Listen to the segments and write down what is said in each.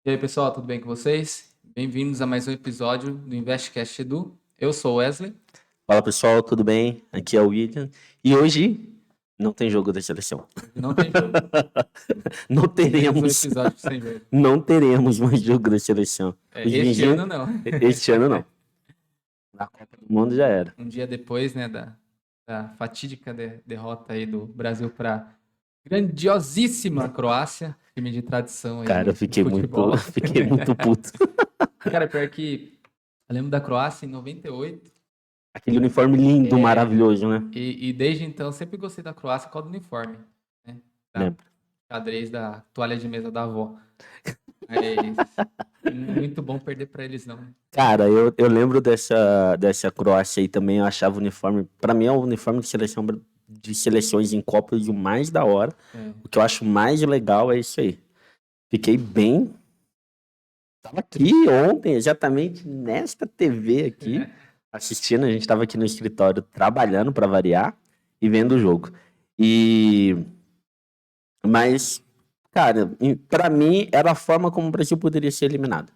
E aí, pessoal, tudo bem com vocês? Bem-vindos a mais um episódio do InvestCast Edu. Eu sou o Wesley. Fala pessoal, tudo bem? Aqui é o William. E hoje não tem jogo da seleção. Não tem jogo. Não Mais um teremos. episódio sem jogo. Não teremos mais jogo da seleção. Este ano não. Este ano não. Na Copa do Mundo já era. Um dia depois, né, da fatídica derrota aí do Brasil para grandiosíssima Croácia, time de tradição aí. Cara, eu fiquei muito puto. Cara, pior que eu lembro da Croácia em 98. Aquele uniforme lindo, maravilhoso, né? E desde então eu sempre gostei da Croácia por causa do uniforme, né? Lembro. Xadrez da toalha de mesa da avó. Mas muito bom perder pra eles, não. Cara, eu lembro dessa Croácia aí também. Eu achava o uniforme. Pra mim é o uniforme de seleções em Copas o mais da hora. O que eu acho mais legal é isso aí. Fiquei bem. Tava aqui ontem, exatamente nesta TV aqui, assistindo. A gente tava aqui no escritório trabalhando pra variar e vendo o jogo. Mas, cara, pra mim era a forma como o Brasil poderia ser eliminado.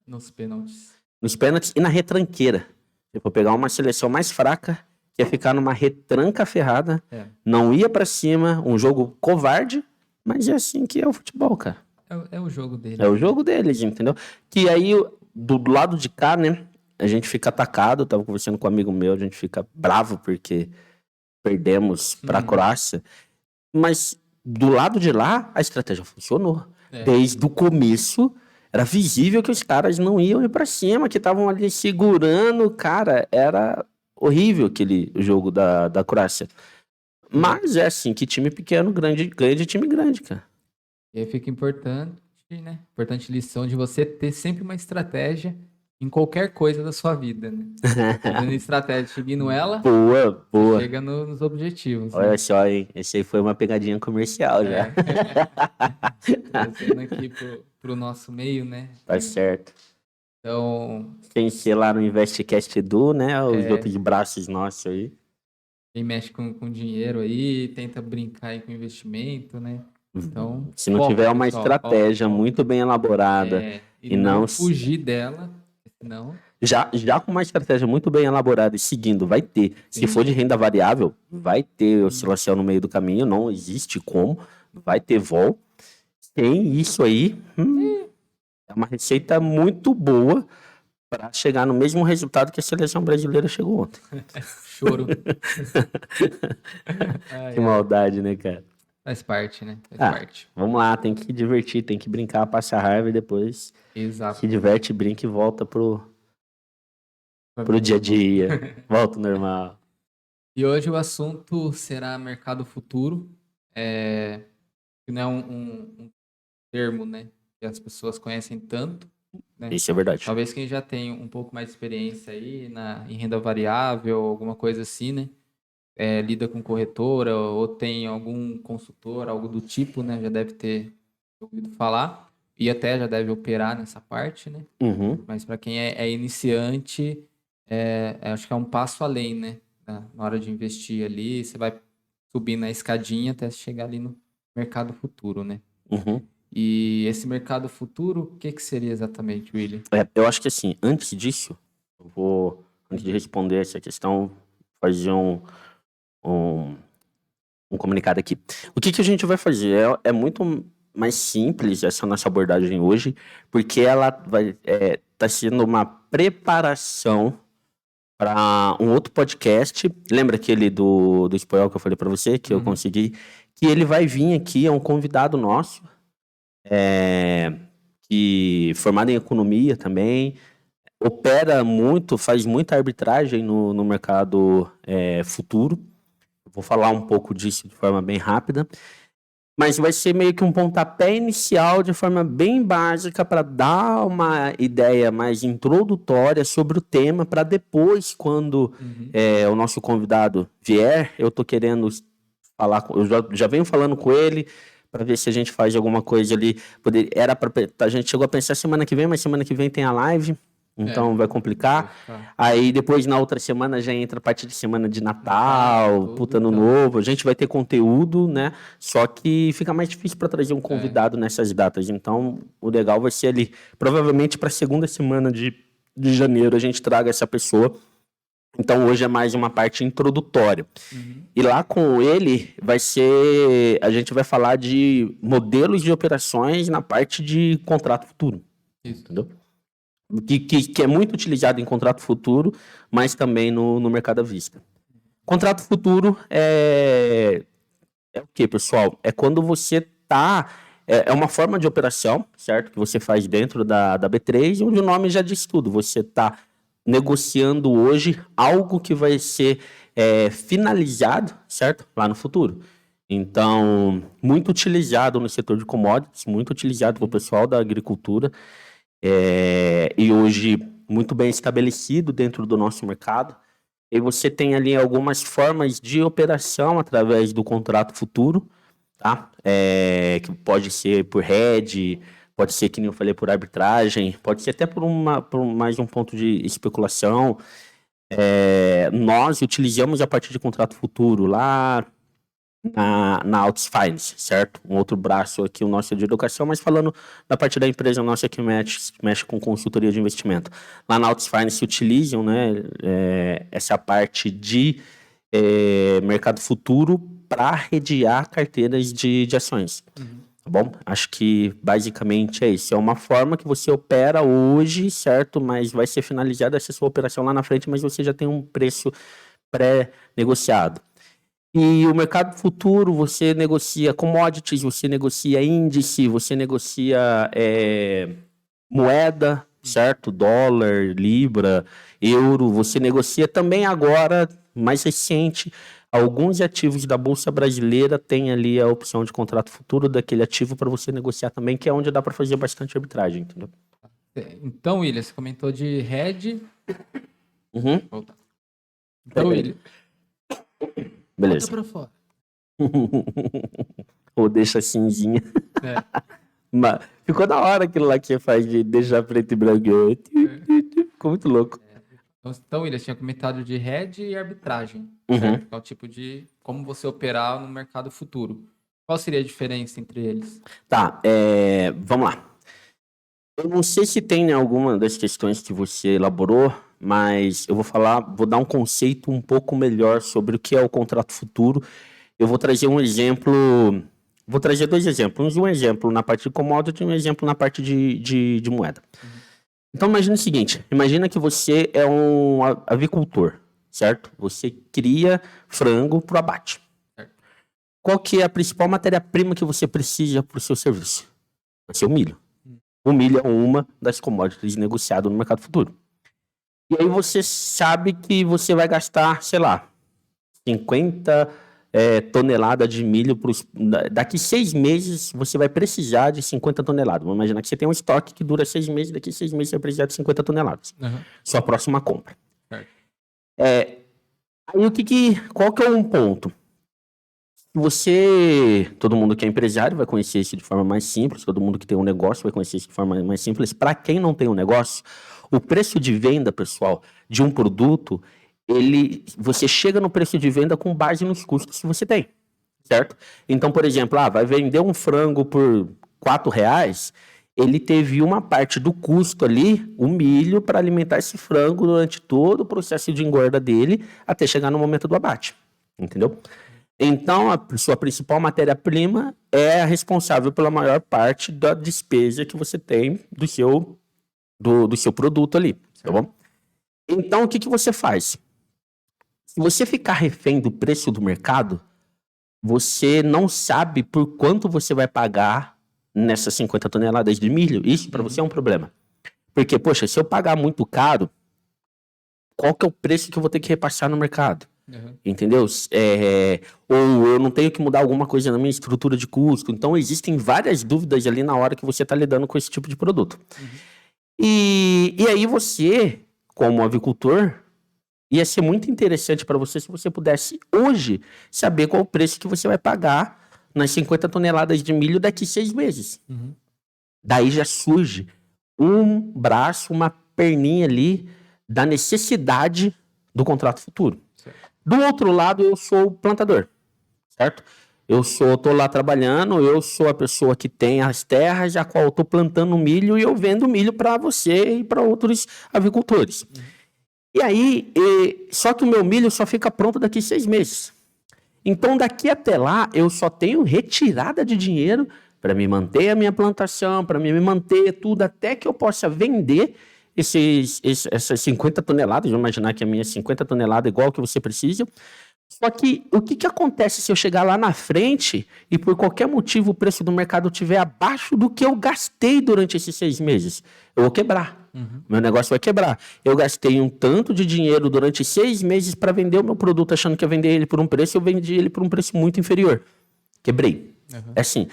Nos pênaltis. Nos pênaltis e na retranqueira. Tipo, pegar uma seleção mais fraca, que ia ficar numa retranca ferrada, não ia pra cima, um jogo covarde, mas é assim que é o futebol, cara. É o jogo deles. É o jogo deles, entendeu? Que aí, do lado de cá, né, a gente fica atacado. Eu tava conversando com um amigo meu, a gente fica bravo porque perdemos pra Croácia. Mas do lado de lá, a estratégia funcionou. Desde o começo, era visível que os caras não iam ir pra cima, que estavam ali segurando. Cara, era horrível aquele jogo da Croácia. Mas é assim, que time pequeno ganha de time grande, cara. E aí fica importante, né? Importante lição de você ter sempre uma estratégia em qualquer coisa da sua vida, né? Fazendo estratégia, seguindo ela, boa. chega nos objetivos. Olha né? só, hein? Esse aí foi uma pegadinha comercial já. Trazendo aqui pro nosso meio, né? Tá certo. Então, Sem ser lá no InvestCast Edu, né? Os outros braços nossos aí. quem mexe com dinheiro aí, tenta brincar aí com investimento, né? Então, se não tiver uma estratégia muito bem elaborada e não fugir dela, senão... Já com uma estratégia muito bem elaborada e seguindo, vai ter. Sim. Se for de renda variável, vai ter oscilação no meio do caminho, não existe como, vai ter vol. Tem isso aí, é uma receita muito boa para chegar no mesmo resultado que a seleção brasileira chegou ontem. Choro. Que maldade, né, cara? Faz parte, né? Faz parte. Vamos lá, tem que divertir, tem que brincar, passar raiva e depois se diverte, brinca e volta pro dia a dia. Volta ao normal. E hoje o assunto será mercado futuro. Que não é um termo, né? Que as pessoas conhecem tanto. Né? Isso é verdade. Talvez quem já tem um pouco mais de experiência aí em renda variável, alguma coisa assim, né? Lida com corretora ou tem algum consultor, algo do tipo, né? Já deve ter ouvido falar e até já deve operar nessa parte, né? Mas para quem é iniciante, acho que é um passo além, né? Na hora de investir ali, você vai subir na escadinha até chegar ali no mercado futuro, né? E esse mercado futuro, o que seria exatamente, William? Eu acho que assim, antes disso, antes de responder essa questão, fazer um comunicado aqui. O que a gente vai fazer? É muito mais simples essa nossa abordagem hoje, porque ela tá sendo uma preparação para um outro podcast. Lembra aquele do espanhol que eu falei para você, que eu consegui? Que ele vai vir aqui, é um convidado nosso, que formado em economia também, opera muito, faz muita arbitragem no mercado futuro. Vou falar um pouco disso de forma bem rápida, mas vai ser meio que um pontapé inicial de forma bem básica para dar uma ideia mais introdutória sobre o tema, para depois, quando o nosso convidado vier, eu tô querendo falar, eu já venho falando com ele para ver se a gente faz alguma coisa ali. A gente chegou a pensar semana que vem, mas semana que vem tem a live, então vai complicar. Aí depois na outra semana já entra a partir de semana de Natal, puta Ano Novo. A gente vai ter conteúdo, né? Só que fica mais difícil para trazer um convidado nessas datas. Então o legal vai ser ali, provavelmente para a segunda semana de janeiro a gente traga essa pessoa. Então hoje é mais uma parte introdutória. E lá com ele a gente vai falar de modelos de operações na parte de contrato futuro. Isso. Entendeu? Que é muito utilizado em contrato futuro, mas também no mercado à vista. Contrato futuro é o que, pessoal? É quando você está... É uma forma de operação, certo? Que você faz dentro da B3, onde o nome já diz tudo. Você está negociando hoje algo que vai ser finalizado, certo? Lá no futuro. Então, muito utilizado no setor de commodities, muito utilizado pelo pessoal da agricultura, e hoje muito bem estabelecido dentro do nosso mercado. E você tem ali algumas formas de operação através do contrato futuro, tá? Que pode ser por hedge, pode ser, que nem eu falei, por arbitragem, pode ser até por mais um ponto de especulação. Nós utilizamos a partir de contrato futuro lá na Altis Finance, certo? Um outro braço aqui, o nosso de educação, mas falando da parte da empresa nossa que mexe com consultoria de investimento. Lá na Altis Finance utilizam, né, essa parte de mercado futuro para redear carteiras de ações. Tá bom? Acho que basicamente é isso. É uma forma que você opera hoje, certo? Mas vai ser finalizada essa sua operação lá na frente, mas você já tem um preço pré-negociado. E o mercado futuro, você negocia commodities, você negocia índice, você negocia moeda, certo? Dólar, libra, euro. Você negocia também agora, mais recente, alguns ativos da Bolsa Brasileira têm ali a opção de contrato futuro daquele ativo para você negociar também, que é onde dá para fazer bastante arbitragem, entendeu? Então, William, você comentou de hedge. Voltar. Então, William. Beleza. Bota pra fora. Ou deixa cinzinha. Mas ficou da hora aquilo lá que você faz de deixar preto e branco. Ficou muito louco. Então, William, tinha comentado de hedge e arbitragem. Certo? Que é o tipo de como você operar no mercado futuro. Qual seria a diferença entre eles? Tá, vamos lá. Eu não sei se tem alguma das questões que você elaborou, mas eu vou dar um conceito um pouco melhor sobre o que é o contrato futuro. Eu vou trazer um exemplo, vou trazer dois exemplos. Um exemplo na parte de commodity e um exemplo na parte de moeda. Então imagina o seguinte, imagina que você é um avicultor, certo? Você cria frango para o abate. Qual que é a principal matéria-prima que você precisa para o seu serviço? Vai ser o milho. O milho é uma das commodities negociadas no mercado futuro. E aí você sabe que você vai gastar, sei lá, 50 toneladas de milho. Daqui 6 meses você vai precisar de 50 toneladas. Vamos imaginar que você tem um estoque que dura 6 meses, daqui 6 meses você vai precisar de 50 toneladas. Sua próxima compra. Aí qual que é um ponto? Todo mundo que é empresário vai conhecer isso de forma mais simples, todo mundo que tem um negócio vai conhecer isso de forma mais simples. Para quem não tem um negócio, o preço de venda, pessoal, de um produto, você chega no preço de venda com base nos custos que você tem, certo? Então, por exemplo, vai vender um frango por R$4, ele teve uma parte do custo ali, o milho, para alimentar esse frango durante todo o processo de engorda dele, até chegar no momento do abate, entendeu? Então, a sua principal matéria-prima é a responsável pela maior parte da despesa que você tem do seu produto ali, tá bom? Então, o que você faz? Se você ficar refém do preço do mercado, você não sabe por quanto você vai pagar nessas 50 toneladas de milho. Isso para você é um problema. Porque, poxa, se eu pagar muito caro, qual que é o preço que eu vou ter que repassar no mercado? Entendeu? Ou eu não tenho que mudar alguma coisa na minha estrutura de custo. Então, existem várias dúvidas ali na hora que você está lidando com esse tipo de produto. E aí você, como avicultor, ia ser muito interessante para você se você pudesse hoje saber qual o preço que você vai pagar nas 50 toneladas de milho daqui 6 meses. Daí já surge um braço, uma perninha ali da necessidade do contrato futuro. Certo. Do outro lado, eu sou o plantador, certo? Tô lá trabalhando, eu sou a pessoa que tem as terras, a qual eu tô plantando milho e eu vendo milho para você e para outros avicultores. E aí, só que o meu milho só fica pronto daqui 6 meses. Então, daqui até lá, eu só tenho retirada de dinheiro para me manter a minha plantação, para me manter tudo, até que eu possa vender essas 50 toneladas. Vamos imaginar que a minha 50 toneladas é igual que você precisa. Só que o que acontece se eu chegar lá na frente e por qualquer motivo o preço do mercado estiver abaixo do que eu gastei durante esses 6 meses? Eu vou quebrar. Meu negócio vai quebrar. Eu gastei um tanto de dinheiro durante 6 meses para vender o meu produto achando que ia vender ele por um preço, eu vendi ele por um preço muito inferior. Quebrei. É assim.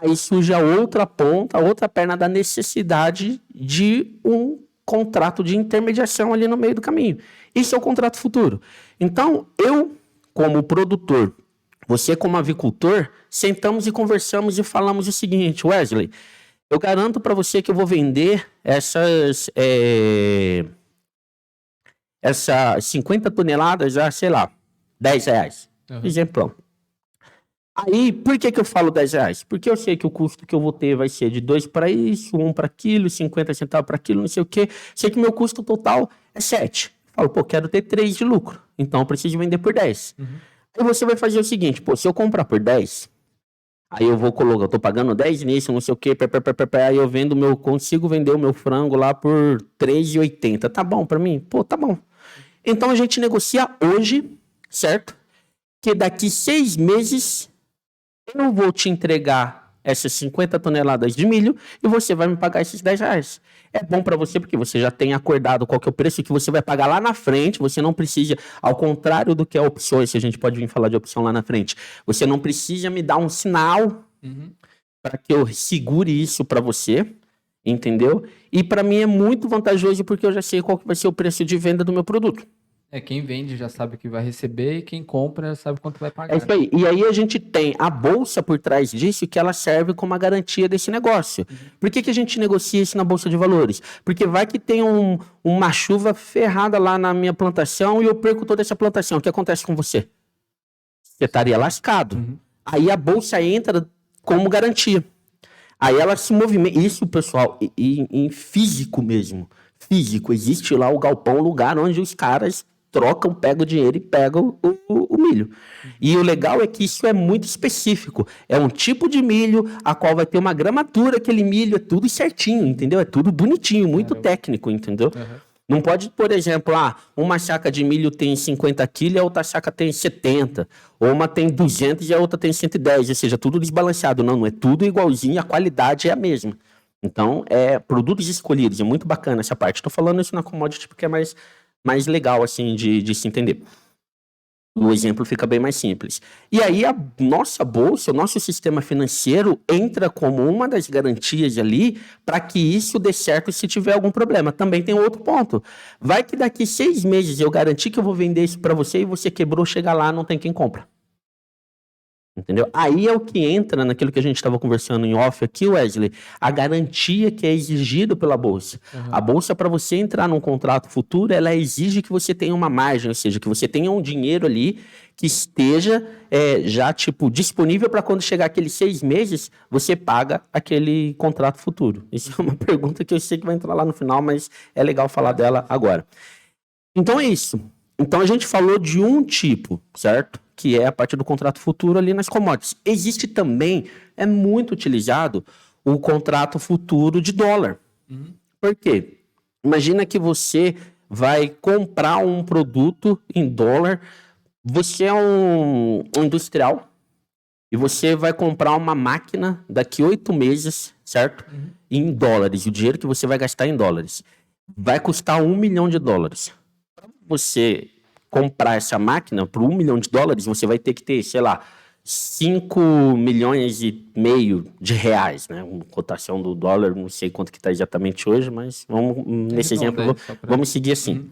Aí surge a outra ponta, a outra perna da necessidade de um contrato de intermediação ali no meio do caminho. Isso é o contrato futuro. Então, eu, como produtor, você como avicultor, sentamos e conversamos e falamos o seguinte: Wesley, eu garanto para você que eu vou vender essas 50 toneladas a, sei lá, R$10. Exemplo. Aí, por que eu falo R$10? Porque eu sei que o custo que eu vou ter vai ser de 2 para isso, 1 para aquilo, 50 centavos para aquilo, não sei o quê. Sei que meu custo total é 7. Falo, pô, quero ter 3 de lucro. Então, eu preciso vender por 10. Aí você vai fazer o seguinte, pô, se eu comprar por 10, aí eu vou colocar, eu tô pagando 10 nisso, não sei o quê, aí eu consigo vender o meu frango lá por R$3,80. Tá bom para mim? Pô, tá bom. Então, a gente negocia hoje, certo? Que daqui 6 meses... eu vou te entregar essas 50 toneladas de milho e você vai me pagar esses R$10. É bom para você porque você já tem acordado qual que é o preço que você vai pagar lá na frente. Você não precisa, ao contrário do que é opções, se a gente pode vir falar de opção lá na frente, você não precisa me dar um sinal para que eu segure isso para você, entendeu? E para mim é muito vantajoso porque eu já sei qual que vai ser o preço de venda do meu produto. Quem vende já sabe o que vai receber e quem compra já sabe quanto vai pagar. É isso aí. E aí a gente tem a bolsa por trás disso que ela serve como a garantia desse negócio. Por que a gente negocia isso na bolsa de valores? Porque vai que tem uma chuva ferrada lá na minha plantação e eu perco toda essa plantação. O que acontece com você? Você estaria lascado. Aí a bolsa entra como garantia. Aí ela se movimenta. Isso, pessoal, em físico mesmo. Físico. Existe lá o galpão, o lugar onde os caras trocam, pegam o dinheiro e pegam o milho. E o legal é que isso é muito específico. É um tipo de milho, a qual vai ter uma gramatura, aquele milho, é tudo certinho, entendeu? É tudo bonitinho, muito técnico, entendeu? Não pode, por exemplo, uma saca de milho tem 50 quilos e a outra saca tem 70. Ou uma tem 200 e a outra tem 110. Ou seja, tudo desbalanceado. Não é tudo igualzinho, a qualidade é a mesma. Então, produtos escolhidos. É muito bacana essa parte. Estou falando isso na commodity porque é mais legal, assim, de se entender. O exemplo fica bem mais simples. E aí, a nossa bolsa, o nosso sistema financeiro entra como uma das garantias ali para que isso dê certo se tiver algum problema. Também tem outro ponto. Vai que daqui 6 meses eu garantir que eu vou vender isso para você e você quebrou, chega lá, não tem quem compra. Entendeu? Aí é o que entra naquilo que a gente estava conversando em off aqui, Wesley, a garantia que é exigida pela Bolsa. A Bolsa, para você entrar num contrato futuro, ela exige que você tenha uma margem, ou seja, que você tenha um dinheiro ali que esteja já, disponível para quando chegar aqueles 6 meses, você paga aquele contrato futuro. Isso é uma pergunta que eu sei que vai entrar lá no final, mas é legal falar dela agora. Então é isso. Então a gente falou de um tipo, certo? Que é a parte do contrato futuro ali nas commodities. Existe também, é muito utilizado, o contrato futuro de dólar. Por quê? Imagina que você vai comprar um produto em dólar, você é um industrial e você vai comprar uma máquina daqui 8 meses, certo? Em dólares, o dinheiro que você vai gastar em dólares. Vai custar $1 milhão. Para você comprar essa máquina por $1 milhão, você vai ter que ter, sei lá, 5,5 milhões de reais, né? Uma cotação do dólar, não sei quanto que está exatamente hoje, mas nesse exemplo, vamos seguir assim.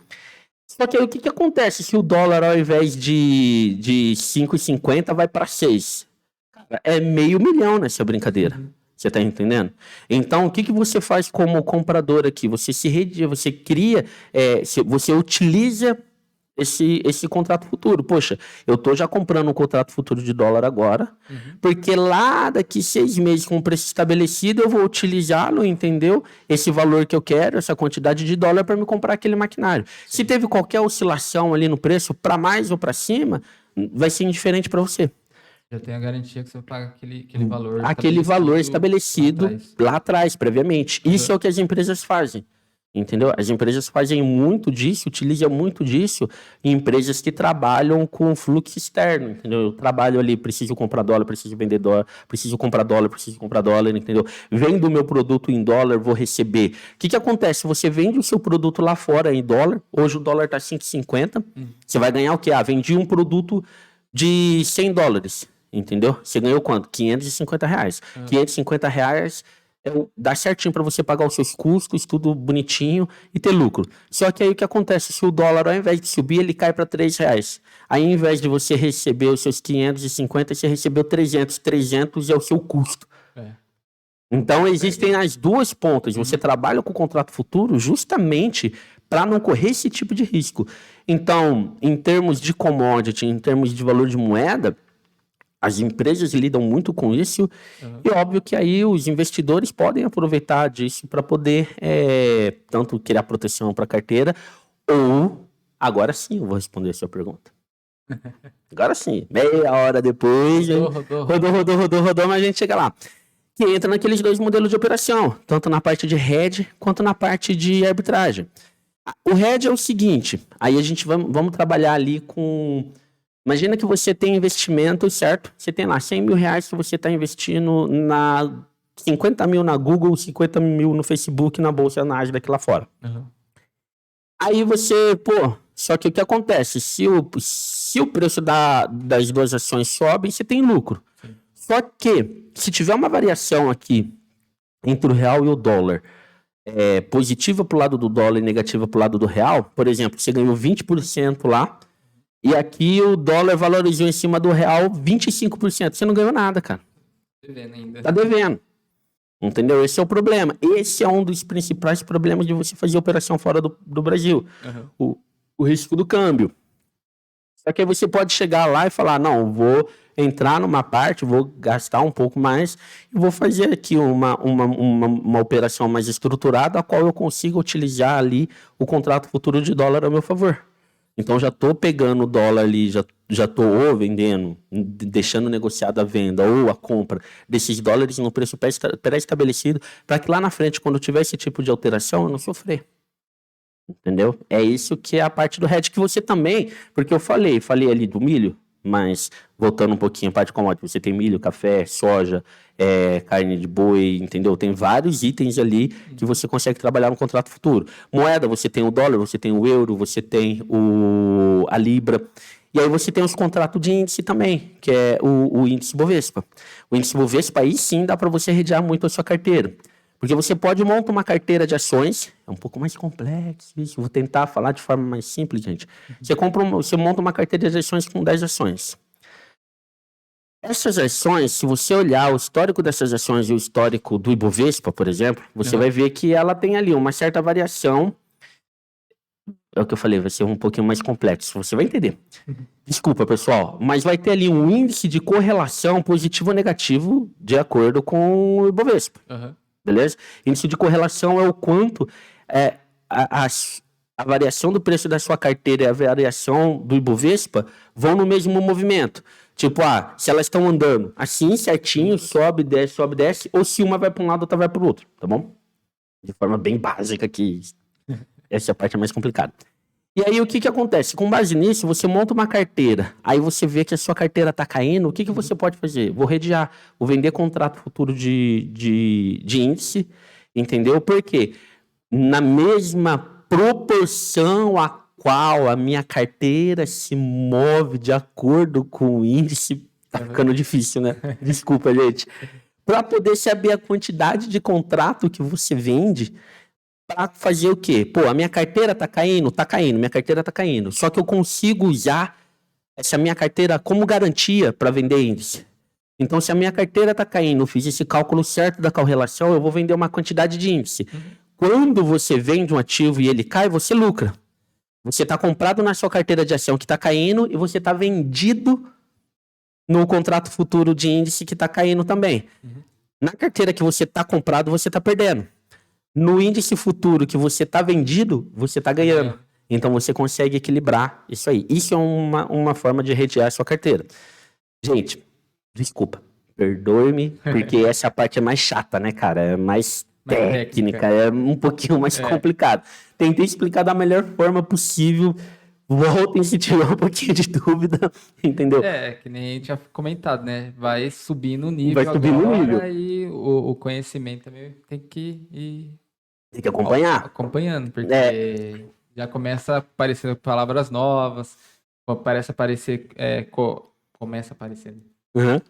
Só que aí o que acontece se o dólar, ao invés de 5,50, vai para 6? Cara, é $500 mil nessa brincadeira. Você está entendendo? Então, o que você faz como comprador aqui? Você você cria, você utiliza esse contrato futuro. Poxa, eu estou já comprando um contrato futuro de dólar agora, porque lá daqui 6 meses, com o preço estabelecido, eu vou utilizá-lo, entendeu? Esse valor que eu quero, essa quantidade de dólar para me comprar aquele maquinário. Se teve qualquer oscilação ali no preço, para mais ou para cima, vai ser indiferente para você. Já tem a garantia que você paga aquele valor Aquele valor estabelecido lá atrás, previamente. Isso é o que as empresas fazem. Entendeu? As empresas fazem muito disso, utilizam muito disso em empresas que trabalham com fluxo externo, entendeu? Eu trabalho ali, preciso comprar dólar, preciso vender dólar, preciso comprar dólar, entendeu? Vendo o meu produto em dólar, vou receber. O que acontece? Você vende o seu produto lá fora em dólar, hoje o dólar está 5,50, você vai ganhar o quê? Vendi um produto de 100 dólares, entendeu? Você ganhou quanto? R$550. R$550 dá certinho para você pagar os seus custos, tudo bonitinho e ter lucro. Só que aí o que acontece? Se o dólar, ao invés de subir, ele cai para R$3. Aí, ao invés de você receber os seus 550, você recebeu 300. 300 é o seu custo. Então, existem as duas pontas. Você trabalha com o contrato futuro justamente para não correr esse tipo de risco. Então, em termos de commodity, em termos de valor de moeda, as empresas lidam muito com isso e óbvio que aí os investidores podem aproveitar disso para poder tanto criar proteção para a carteira ou, agora sim eu vou responder a sua pergunta. Agora sim, meia hora depois, rodou, mas a gente chega lá. Que entra naqueles dois modelos de operação, tanto na parte de hedge quanto na parte de arbitragem. O hedge é o seguinte, aí a gente vamos trabalhar ali com... Imagina que você tem investimento, certo? Você tem lá R$100 mil que você está investindo 50 mil na Google, 50 mil no Facebook, na Bolsa Nasdaq lá fora. Aí você, só que o que acontece? Se o preço das duas ações sobe, você tem lucro. Só que, se tiver uma variação aqui entre o real e o dólar, positiva para o lado do dólar e negativa para o lado do real, por exemplo, você ganhou 20% lá, e aqui o dólar valorizou em cima do real 25%. Você não ganhou nada, cara. Devendo ainda. Tá devendo. Entendeu? Esse é o problema. Esse é um dos principais problemas de você fazer operação fora do Brasil. O risco do câmbio. Só que aí você pode chegar lá e falar, não, vou entrar numa parte, vou gastar um pouco mais e vou fazer aqui uma operação mais estruturada, a qual eu consiga utilizar ali o contrato futuro de dólar a meu favor. Então, já estou pegando o dólar ali, já estou ou vendendo, deixando negociado a venda ou a compra desses dólares no preço pré-estabelecido, para que lá na frente, quando tiver esse tipo de alteração, eu não sofrer. Entendeu? É isso que é a parte do hedge que você também, porque eu falei ali do milho, mas voltando um pouquinho a parte de commodity, você tem milho, café, soja, carne de boi, entendeu? Tem vários itens ali que você consegue trabalhar no contrato futuro. Moeda, você tem o dólar, você tem o euro, você tem a libra. E aí você tem os contratos de índice também, que é o índice Bovespa. O índice Bovespa aí sim dá para você redear muito a sua carteira. Porque você pode montar uma carteira de ações, é um pouco mais complexo isso, vou tentar falar de forma mais simples, gente. Você monta uma carteira de ações com 10 ações. Essas ações, se você olhar o histórico dessas ações e o histórico do Ibovespa, por exemplo, você vai ver que ela tem ali uma certa variação. É o que eu falei, vai ser um pouquinho mais complexo, você vai entender. Desculpa, pessoal, mas vai ter ali um índice de correlação positivo ou negativo de acordo com o Ibovespa. Beleza? Índice de correlação é o quanto a variação do preço da sua carteira e a variação do Ibovespa vão no mesmo movimento. Tipo, se elas estão andando assim, certinho, sobe, desce, ou se uma vai para um lado, outra vai para o outro, tá bom? De forma bem básica aqui. Essa é a parte mais complicada. E aí, o que acontece? Com base nisso, você monta uma carteira, aí você vê que a sua carteira está caindo, o que você pode fazer? Vou redear, vou vender contrato futuro de índice, entendeu? Porque na mesma proporção a qual a minha carteira se move de acordo com o índice, tá ficando difícil, né? Desculpa, gente. Para poder saber a quantidade de contrato que você vende, para fazer o quê? A minha carteira tá caindo, minha carteira tá caindo. Só que eu consigo usar essa minha carteira como garantia para vender índice. Então, se a minha carteira está caindo, eu fiz esse cálculo certo da correlação, eu vou vender uma quantidade de índice. Quando você vende um ativo e ele cai, você lucra. Você está comprado na sua carteira de ação que está caindo e você está vendido no contrato futuro de índice que está caindo também. Na carteira que você está comprado, você está perdendo. No índice futuro que você está vendido, você está ganhando. Então, você consegue equilibrar isso aí. Isso é uma forma de redear a sua carteira. Gente, desculpa, perdoe-me, porque essa parte é mais chata, né, cara? É mais técnica, é um pouquinho mais complicado. Tentei explicar da melhor forma possível. Voltem se tiver um pouquinho de dúvida, entendeu? Que nem a gente tinha comentado, né? Vai subindo o nível Vai subindo o nível. E o conhecimento também tem que ir Tem que acompanhar. acompanhando, porque já começa a aparecer palavras novas, começa a aparecer, começa a aparecer. Uhum.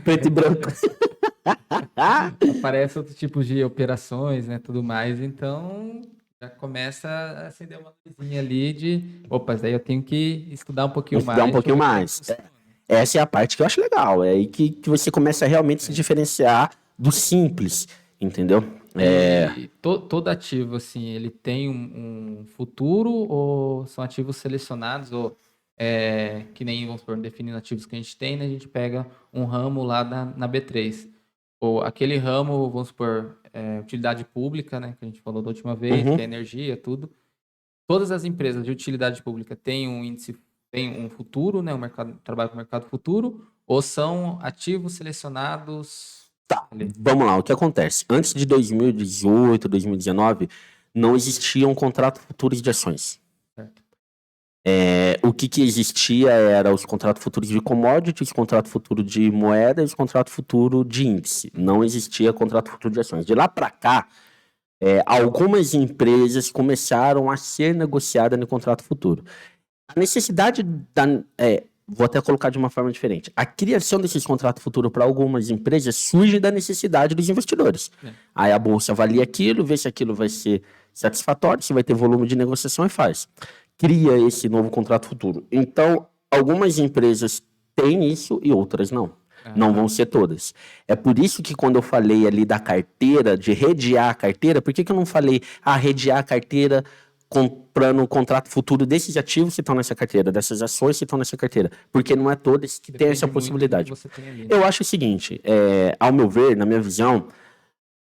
Preto e branco. Aparece outros tipos de operações, né? Tudo mais, então já começa a acender uma luzinha ali de, opa, daí eu tenho que estudar um pouquinho mais. Estudar um pouquinho mais. Essa é a parte que eu acho legal. É aí que você começa a realmente se diferenciar do simples, entendeu? E todo ativo, assim, ele tem um futuro ou são ativos selecionados ou que nem, vamos supor, definindo ativos que a gente tem, né? A gente pega um ramo lá na B3. Ou aquele ramo, vamos supor, utilidade pública, né? Que a gente falou da última vez, que é energia, tudo. Todas as empresas de utilidade pública têm um índice, têm um futuro, né? Trabalho com o mercado futuro, ou são ativos selecionados? Tá, vamos lá, o que acontece? Antes de 2018, 2019, não existiam contratos futuros de ações. Certo. O que existia era os contratos futuros de commodities, contrato futuro de moeda e os contratos futuro de índice. Não existia contrato futuro de ações. De lá para cá, algumas empresas começaram a ser negociadas no contrato futuro. A necessidade vou até colocar de uma forma diferente. A criação desses contratos futuros para algumas empresas surge da necessidade dos investidores. Aí a bolsa avalia aquilo, vê se aquilo vai ser satisfatório, se vai ter volume de negociação e faz. Cria esse novo contrato futuro. Então, algumas empresas têm isso e outras não. Não vão ser todas. É por isso que quando eu falei ali da carteira, de redear a carteira, por que eu não falei redear a carteira comprando um contrato futuro desses ativos que estão nessa carteira, dessas ações que estão nessa carteira? Porque não é todas que têm essa possibilidade. Eu acho o seguinte, ao meu ver, na minha visão,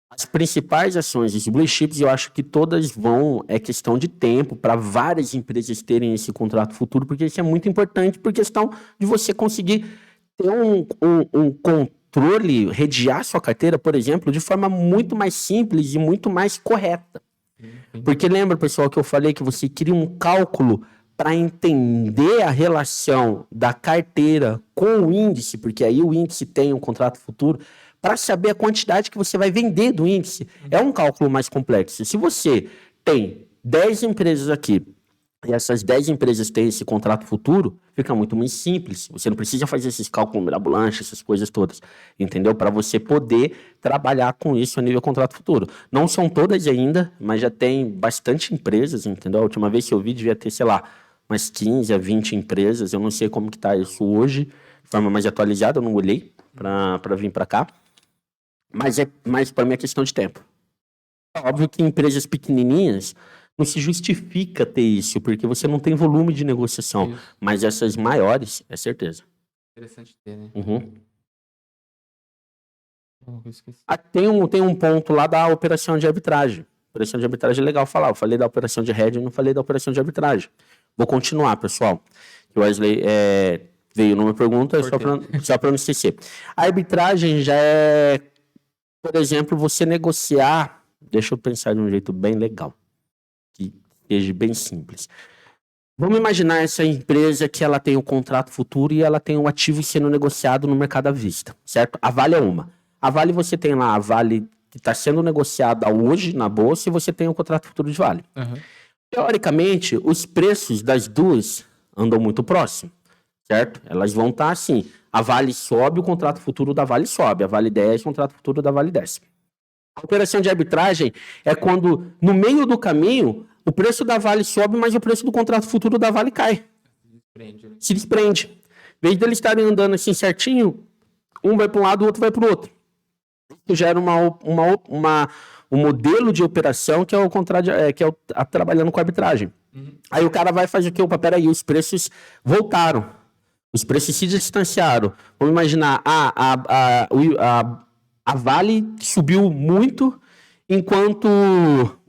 as principais ações, os blue chips, eu acho que todas é questão de tempo para várias empresas terem esse contrato futuro, porque isso é muito importante por questão de você conseguir ter um controle, redear sua carteira, por exemplo, de forma muito mais simples e muito mais correta. Porque lembra, pessoal, que eu falei que você cria um cálculo para entender a relação da carteira com o índice, porque aí o índice tem um contrato futuro, para saber a quantidade que você vai vender do índice. É um cálculo mais complexo. Se você tem 10 empresas aqui, e essas 10 empresas têm esse contrato futuro, fica muito mais simples. Você não precisa fazer esses cálculos mirabolantes, essas coisas todas, entendeu? Para você poder trabalhar com isso a nível contrato futuro. Não são todas ainda, mas já tem bastante empresas, entendeu? A última vez que eu vi devia ter, sei lá, umas 15 a 20 empresas. Eu não sei como que está isso hoje, de forma mais atualizada, eu não olhei para vir para cá. Mas para mim é questão de tempo. Óbvio que em empresas pequenininhas não se justifica ter isso, porque você não tem volume de negociação. Isso. Mas essas maiores, é certeza. Interessante ter, né? Tem um ponto lá da operação de arbitragem. Operação de arbitragem é legal falar. Eu falei da operação de hedging, não falei da operação de arbitragem. Vou continuar, pessoal. O Wesley veio numa pergunta, só para não esquecer. A arbitragem já é, por exemplo, você negociar... Deixa eu pensar de um jeito bem legal. Que seja bem simples. Vamos imaginar essa empresa que ela tem um contrato futuro e ela tem um ativo sendo negociado no mercado à vista, certo? A Vale é uma. A Vale você tem lá a Vale que está sendo negociada hoje na bolsa e você tem o contrato futuro de Vale. Teoricamente, os preços das duas andam muito próximos, certo? Elas vão estar assim. A Vale sobe, o contrato futuro da Vale sobe. A Vale desce, o contrato futuro da Vale desce. A operação de arbitragem é quando, no meio do caminho, o preço da Vale sobe, mas o preço do contrato futuro da Vale cai. Se desprende. vez deles estarem andando assim certinho, um vai para um lado, o outro vai para o outro. Isso gera um modelo de operação que é o contrário, trabalhando com arbitragem. Aí o cara vai fazer o quê? Opa, peraí, os preços voltaram. Os preços se distanciaram. Vamos imaginar, a Vale subiu muito, enquanto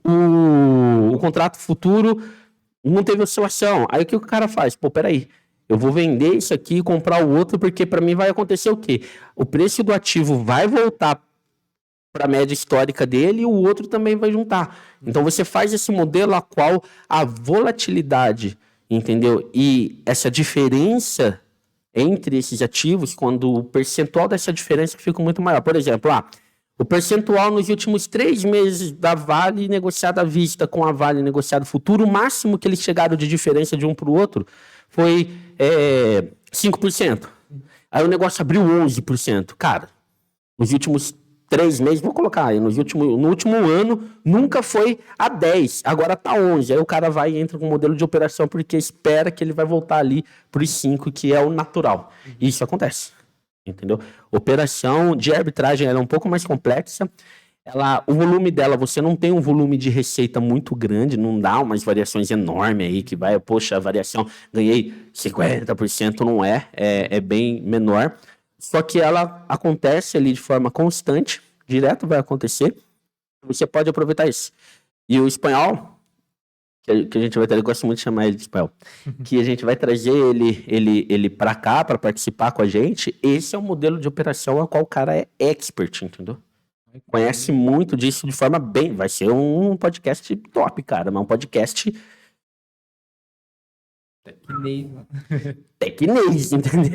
o contrato futuro não teve oscilação. Aí o que o cara faz? Pô, peraí, eu vou vender isso aqui e comprar o outro, porque para mim vai acontecer o quê? O preço do ativo vai voltar para a média histórica dele e o outro também vai juntar. Então você faz esse modelo a qual a volatilidade, entendeu? E essa diferença entre esses ativos, quando o percentual dessa diferença fica muito maior. Por exemplo, o percentual nos últimos 3 meses da Vale negociada à vista com a Vale negociada futuro, o máximo que eles chegaram de diferença de um para o outro foi 5%. Aí o negócio abriu 11%. Cara, nos últimos 3 meses, vou colocar aí, no último ano, nunca foi a 10, agora tá 11. Aí o cara vai e entra com um modelo de operação porque espera que ele vai voltar ali para os 5, que é o natural. E isso acontece, entendeu? Operação de arbitragem ela é um pouco mais complexa. O volume dela, você não tem um volume de receita muito grande, não dá umas variações enormes aí, que vai, poxa, a variação, ganhei 50%, não é bem menor. Só que ela acontece ali de forma constante, direto vai acontecer, você pode aproveitar isso. E o espanhol, que a gente vai ter, eu gosto muito de chamar ele de espanhol, que a gente vai trazer ele para cá, para participar com a gente, esse é um modelo de operação a qual o cara é expert, entendeu? Conhece muito disso de forma bem, vai ser um podcast top, cara, mas um podcast... Tecnês, entendeu?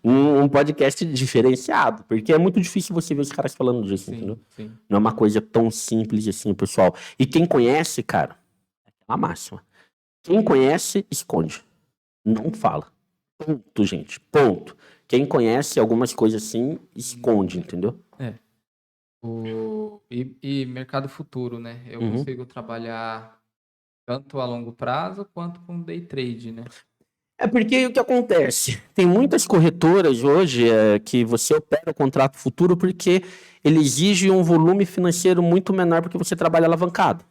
um podcast diferenciado, porque é muito difícil você ver os caras falando disso, entendeu? Sim. Não é uma coisa tão simples assim, pessoal. E quem conhece, cara, é uma máxima. Quem conhece, esconde. Não fala. Ponto, gente. Ponto. Quem conhece algumas coisas assim, esconde, entendeu? E mercado futuro, né? Eu consigo trabalhar tanto a longo prazo quanto com day trade, né? É porque o que acontece? Tem muitas corretoras hoje que você opera o contrato futuro porque ele exige um volume financeiro muito menor porque você trabalha alavancado.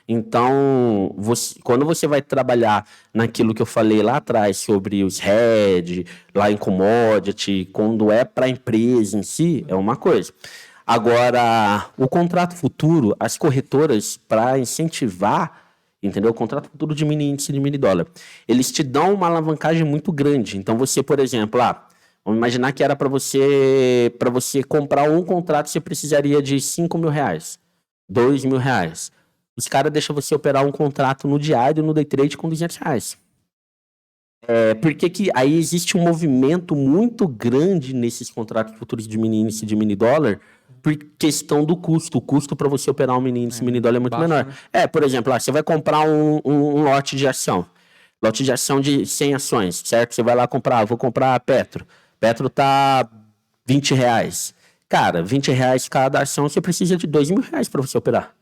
Então, quando você vai trabalhar naquilo que eu falei lá atrás sobre os hedge, lá em commodity, quando é para a empresa em si, é uma coisa. Agora, o contrato futuro, as corretoras, para incentivar, entendeu? O contrato futuro de mini índice de mini dólar. Eles te dão uma alavancagem muito grande. Então, você, por exemplo, vamos imaginar que era para você comprar um contrato, você precisaria de R$5.000, R$2.000. Os caras deixam você operar um contrato no diário, no day trade, com R$200. Porque que aí existe um movimento muito grande nesses contratos futuros de mini índice de mini dólar, por questão do custo. O custo para você operar um mini índice mini dólar é muito menor. Né? Por exemplo, você vai comprar um lote de ação. Lote de ação de 100 ações, certo? Você vai lá comprar, vou comprar a Petro. Petro tá R$20. Cara, R$20 cada ação, você precisa de R$2.000 para você operar.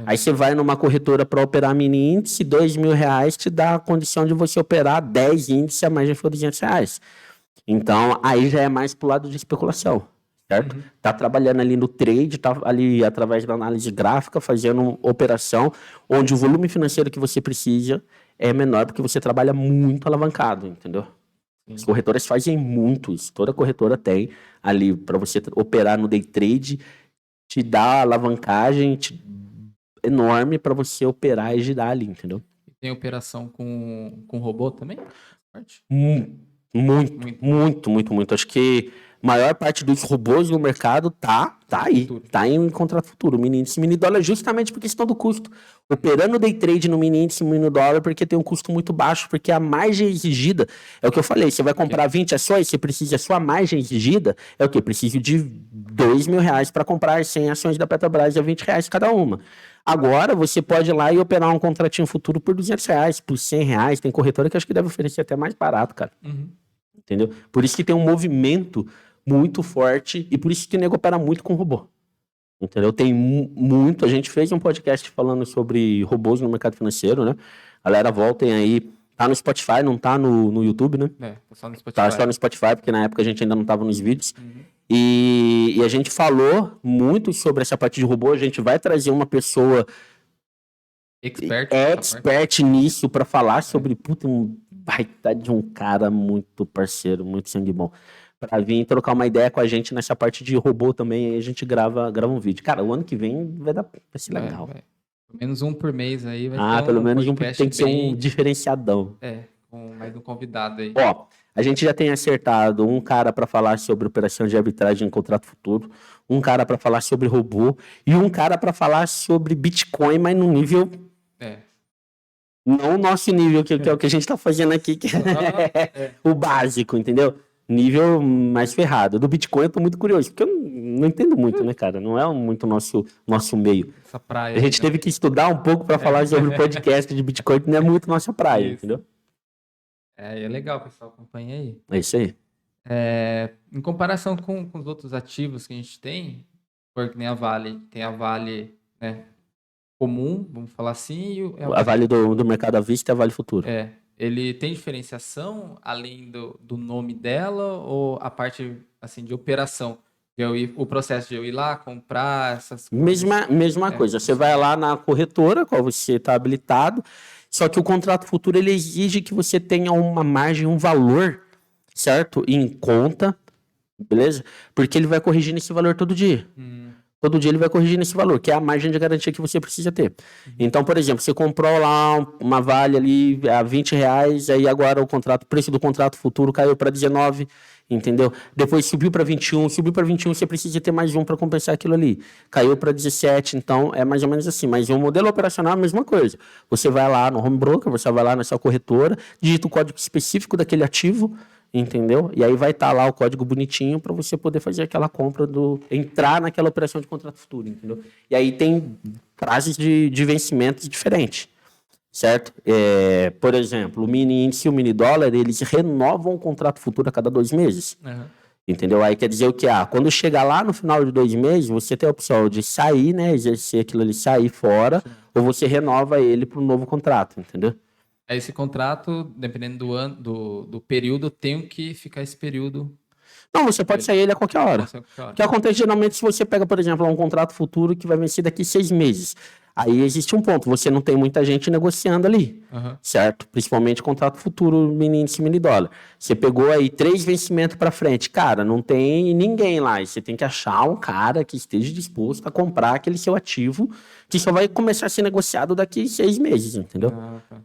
Aí você vai numa corretora para operar mini índice, R$2.000 te dá a condição de você operar 10 índices a mais de R$200. Então, aí já é mais pro lado de especulação, certo? Tá trabalhando ali no trade, tá ali através da análise gráfica, fazendo uma operação onde o volume financeiro que você precisa é menor porque você trabalha muito alavancado, entendeu? As corretoras fazem muito isso. Toda corretora tem ali para você operar no day trade, te dá alavancagem enorme para você operar e girar ali, entendeu? Tem operação com robô também? Muito. Acho que a maior parte dos robôs no mercado tá aí. Tá em contrato futuro. Mini índice, mini dólar, justamente por questão do custo. Operando day trade no mini índice, mini dólar, porque tem um custo muito baixo, porque a margem exigida, é o que eu falei, você vai comprar 20 ações, você precisa, a sua margem exigida é o quê? Preciso de R$2.000 para comprar 100 ações da Petrobras a R$20 cada uma. Agora, você pode ir lá e operar um contratinho futuro por R$200, por R$100. Tem corretora que acho que deve oferecer até mais barato, cara. Entendeu? Por isso que tem um movimento muito forte e por isso que o nego opera muito com robô. Entendeu? Tem muito. A gente fez um podcast falando sobre robôs no mercado financeiro, né? Galera, voltem aí Tá no Spotify, não tá no YouTube, né? Tá só no Spotify. Tá só no Spotify, porque na época a gente ainda não tava nos vídeos. Uhum. E a gente falou muito sobre essa parte de robô. A gente vai trazer uma pessoa expert nisso para falar sobre um baita de um cara muito parceiro, muito sangue bom. Pra vir trocar uma ideia com a gente nessa parte de robô também, aí a gente grava um vídeo. Cara, o ano que vem vai ser legal. Pelo menos um por mês aí vai ter pelo menos um podcast tem que ser um diferenciadão. Com mais um convidado aí. Ó, a gente já tem acertado um cara para falar sobre operação de arbitragem em contrato futuro, um cara para falar sobre robô e um cara para falar sobre Bitcoin, mas no nível... Não o nosso nível, que é o que a gente tá fazendo aqui, que é o básico, entendeu? Nível mais ferrado. Do Bitcoin eu tô muito curioso, porque eu não entendo muito, né, cara? Não é muito nosso meio. Essa praia. A gente teve que estudar um pouco para falar sobre o podcast de Bitcoin, que não é muito nossa praia, entendeu? É legal, pessoal, acompanha aí. É isso aí. Em comparação com os outros ativos que a gente tem, porque nem a Vale, tem a Vale, né, comum, vamos falar assim. E a Vale do mercado à vista e a Vale futuro. Ele tem diferenciação além do nome dela ou a parte assim de operação? O processo de eu ir lá comprar essas coisas? Mesma coisa. Você vai lá na corretora, qual você está habilitado, só que o contrato futuro ele exige que você tenha uma margem, um valor, certo? Em conta, beleza? Porque ele vai corrigindo esse valor todo dia. Todo dia ele vai corrigindo esse valor, que é a margem de garantia que você precisa ter. Então, por exemplo, você comprou lá uma Vale ali a R$20, aí agora o preço do contrato futuro caiu para 19, entendeu? Depois subiu para 21, você precisa ter mais um para compensar aquilo ali. Caiu para 17, então é mais ou menos assim. Mas o modelo operacional é a mesma coisa. Você vai lá no home broker, você vai lá na sua corretora, digita o código específico daquele ativo, entendeu? E aí vai estar lá o código bonitinho para você poder fazer aquela compra entrar naquela operação de contrato futuro, entendeu? E aí tem prazos de vencimentos diferentes, certo? Por exemplo, o mini índice e o mini dólar, eles renovam o contrato futuro a cada 2 meses. Entendeu? Aí quer dizer o que? Quando chegar lá no final de 2 meses, você tem a opção de sair, né? Exercer aquilo ali, sair fora, ou você renova ele para um novo contrato, entendeu? Esse contrato, dependendo do ano, do período, tem que ficar esse período. Não, você pode sair ele a qualquer hora. O que acontece geralmente se você pega, por exemplo, um contrato futuro que vai vencer daqui 6 meses. Aí existe um ponto, você não tem muita gente negociando ali, certo? Principalmente contrato futuro, mini índice, mini dólar. Você pegou aí 3 vencimentos para frente, cara, não tem ninguém lá. E você tem que achar um cara que esteja disposto a comprar aquele seu ativo, que só vai começar a ser negociado daqui 6 meses, entendeu?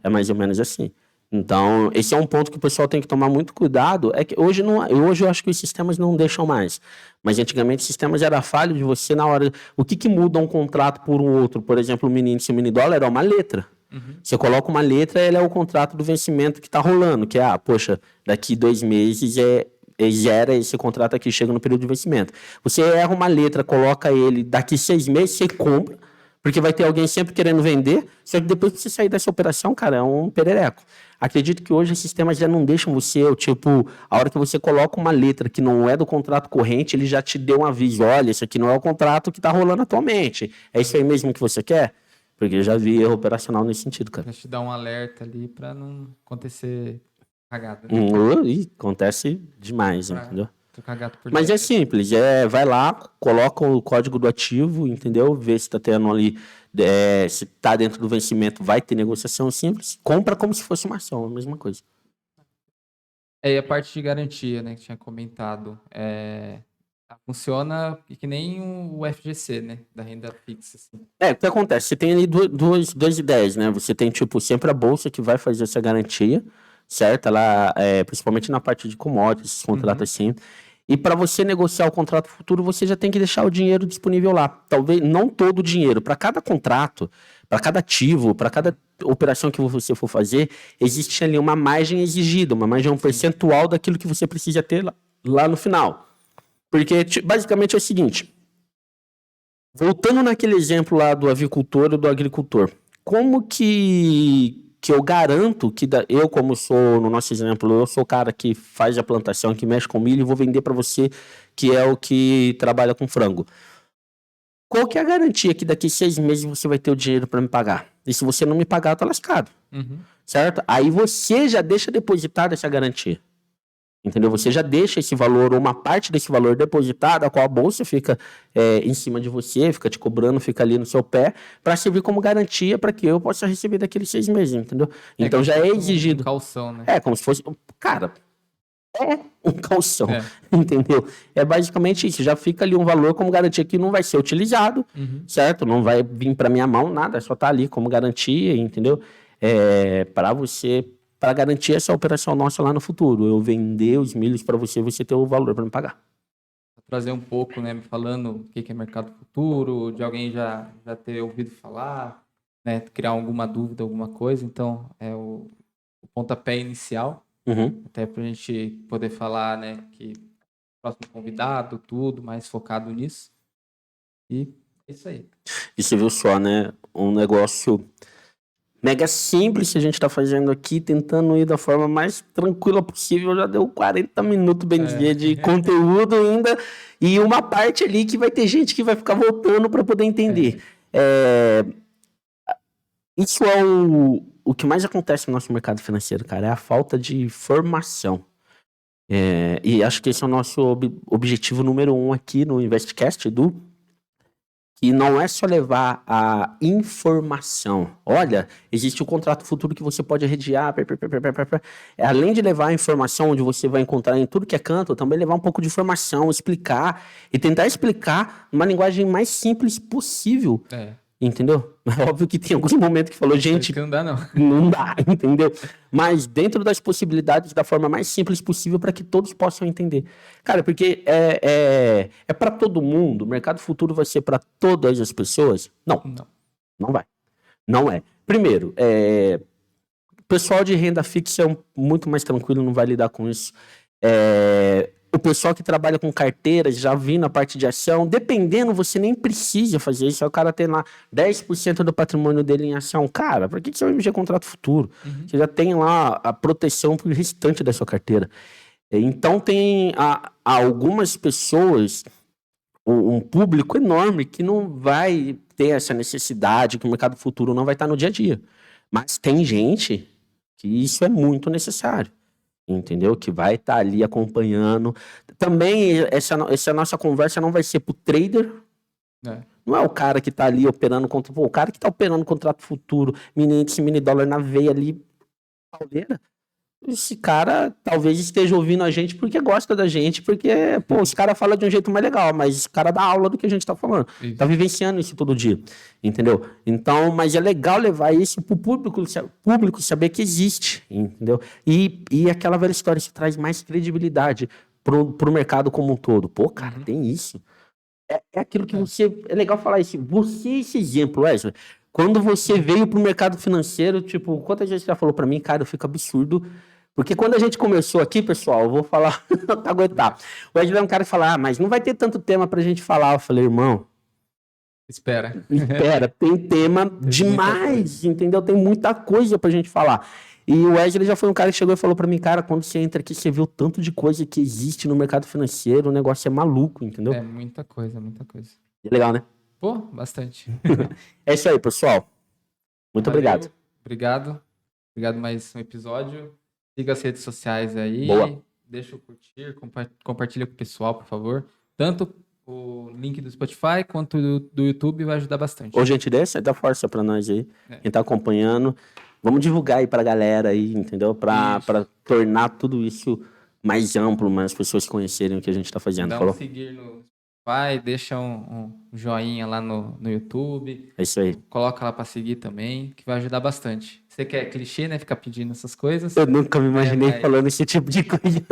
É mais ou menos assim. Então, esse é um ponto que o pessoal tem que tomar muito cuidado. É que hoje eu acho que os sistemas não deixam mais. Mas antigamente os sistemas era falho de você na hora. O que muda um contrato por um outro? Por exemplo, o mini índice e o mini dólar é uma letra. Você coloca uma letra, ele é o contrato do vencimento que está rolando. Que é, poxa, daqui 2 meses gera esse contrato aqui, chega no período de vencimento. Você erra uma letra, coloca ele, daqui 6 meses você compra, porque vai ter alguém sempre querendo vender, só que depois que você sair dessa operação, cara, é um perereco. Acredito que hoje os sistemas já não deixam você, a hora que você coloca uma letra que não é do contrato corrente, ele já te deu um aviso, olha, esse aqui não é o contrato que está rolando atualmente. É isso aí mesmo que você quer? Porque eu já vi erro operacional nesse sentido, cara. Pra te dar um alerta ali para não acontecer cagada. Acontece demais, entendeu? Mas é simples, vai lá, coloca o código do ativo, entendeu? Vê se está tendo ali, se está dentro do vencimento, vai ter negociação simples. Compra como se fosse uma ação, a mesma coisa. E a parte de garantia, né, que tinha comentado, funciona que nem o FGC, né, da renda fixa. Assim. O que acontece? Você tem ali duas ideias, né? Você tem, sempre a bolsa que vai fazer essa garantia, certo? Ela, principalmente na parte de commodities, esses contratos assim. E para você negociar o contrato futuro, você já tem que deixar o dinheiro disponível lá. Talvez não todo o dinheiro. Para cada contrato, para cada ativo, para cada operação que você for fazer, existe ali uma margem exigida, uma margem, um percentual daquilo que você precisa ter lá no final. Porque, basicamente, é o seguinte. Voltando naquele exemplo lá do avicultor e do agricultor. Como que eu garanto que eu, como sou, no nosso exemplo, eu sou o cara que faz a plantação, que mexe com milho e vou vender para você, que é o que trabalha com frango. Qual que é a garantia que daqui 6 meses você vai ter o dinheiro para me pagar? E se você não me pagar, eu tô lascado. Certo? Aí você já deixa depositada essa garantia. Entendeu? Você já deixa esse valor, ou uma parte desse valor depositado, a qual a bolsa fica em cima de você, fica te cobrando, fica ali no seu pé, para servir como garantia para que eu possa receber daqueles 6 meses, entendeu? Então já é exigido. Um calção, né? É, como se fosse. Cara, é um calção, entendeu? É basicamente isso. Já fica ali um valor como garantia que não vai ser utilizado, certo? Não vai vir para minha mão nada, só tá ali como garantia, entendeu? Para você. Para garantir essa operação nossa lá no futuro. Eu vender os milhos para você, você ter o valor para me pagar. Vou trazer um pouco, né, falando o que é mercado futuro, de alguém já ter ouvido falar, né, criar alguma dúvida, alguma coisa. Então, é o pontapé inicial, até para a gente poder falar, né, que próximo convidado, tudo, mais focado nisso. E é isso aí. E você viu só, né, um negócio mega simples que a gente está fazendo aqui, tentando ir da forma mais tranquila possível. Já deu 40 minutos, bem dizer, de conteúdo ainda. E uma parte ali que vai ter gente que vai ficar voltando para poder entender. Isso é o que mais acontece no nosso mercado financeiro, cara. É a falta de formação. E acho que esse é o nosso objetivo número 1 aqui no InvestCast, Edu. E não é só levar a informação. Olha, existe o contrato futuro que você pode arrediar. Além de levar a informação onde você vai encontrar em tudo que é canto, também levar um pouco de informação, explicar e tentar explicar numa linguagem mais simples possível. Entendeu? É óbvio que tem alguns momentos que falou, gente, que não dá, não. Não dá, entendeu? Mas dentro das possibilidades, da forma mais simples possível para que todos possam entender. Cara, porque é para todo mundo, o mercado futuro vai ser para todas as pessoas? Não vai. Não é. Primeiro, o pessoal de renda fixa é muito mais tranquilo, não vai lidar com isso. O pessoal que trabalha com carteiras, já vindo a parte de ação, dependendo, você nem precisa fazer isso. Aí o cara tem lá 10% do patrimônio dele em ação. Cara, para que você vai mexer contrato futuro? Você já tem lá a proteção para o restante da sua carteira. Então tem algumas pessoas, um público enorme que não vai ter essa necessidade, que o mercado futuro não vai estar no dia a dia. Mas tem gente que isso é muito necessário. Entendeu? Que vai estar ali acompanhando. Também, essa nossa conversa não vai ser pro trader. Não é o cara que está ali operando contra... o cara que está operando contrato futuro, mini índice, mini dólar na veia ali, pauleira. Esse cara talvez esteja ouvindo a gente porque gosta da gente, porque, os caras falam de um jeito mais legal, mas esse cara dá aula do que a gente tá falando. Tá vivenciando isso todo dia, entendeu? Então, mas é legal levar isso pro público saber que existe, entendeu? E aquela velha história, isso traz mais credibilidade pro mercado como um todo. Pô, cara, tem isso. É aquilo que você... É legal falar isso. Esse exemplo, Wesley, quando você veio pro mercado financeiro, tipo, quantas vezes você já falou pra mim, cara, eu fico absurdo. Porque quando a gente começou aqui, pessoal, eu vou falar, pra aguentar. O Wesley é um cara que fala, mas não vai ter tanto tema pra gente falar. Eu falei, irmão... Espera, tem tema demais, entendeu? Tem muita coisa pra gente falar. E o Wesley já foi um cara que chegou e falou pra mim, cara, quando você entra aqui, você vê o tanto de coisa que existe no mercado financeiro, o negócio é maluco, entendeu? É muita coisa, muita coisa. É legal, né? Pô, bastante. É isso aí, pessoal. Muito obrigado. Obrigado mais um episódio. Siga as redes sociais aí. Boa. Deixa eu curtir, compartilha com o pessoal, por favor. Tanto o link do Spotify quanto do YouTube vai ajudar bastante. Ô, gente, dá força pra nós aí. Quem tá acompanhando. Vamos divulgar aí pra galera aí, entendeu? Pra tornar tudo isso mais amplo, mais pessoas conhecerem o que a gente tá fazendo. Dá um seguir no Spotify, deixa um joinha lá no YouTube. É isso aí. Coloca lá pra seguir também, que vai ajudar bastante. Você quer clichê, né? Ficar pedindo essas coisas. Eu nunca me imaginei falando esse tipo de coisa.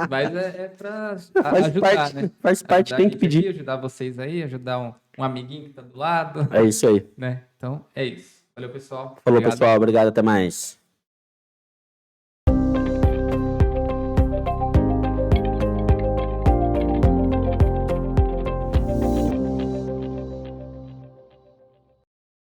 Mas é pra faz ajudar, parte, né? Faz parte, tem que pedir. Aqui, ajudar vocês aí, ajudar um amiguinho que tá do lado. É isso aí. Né? Então, é isso. Valeu, pessoal. Falou, pessoal. Obrigado, até mais.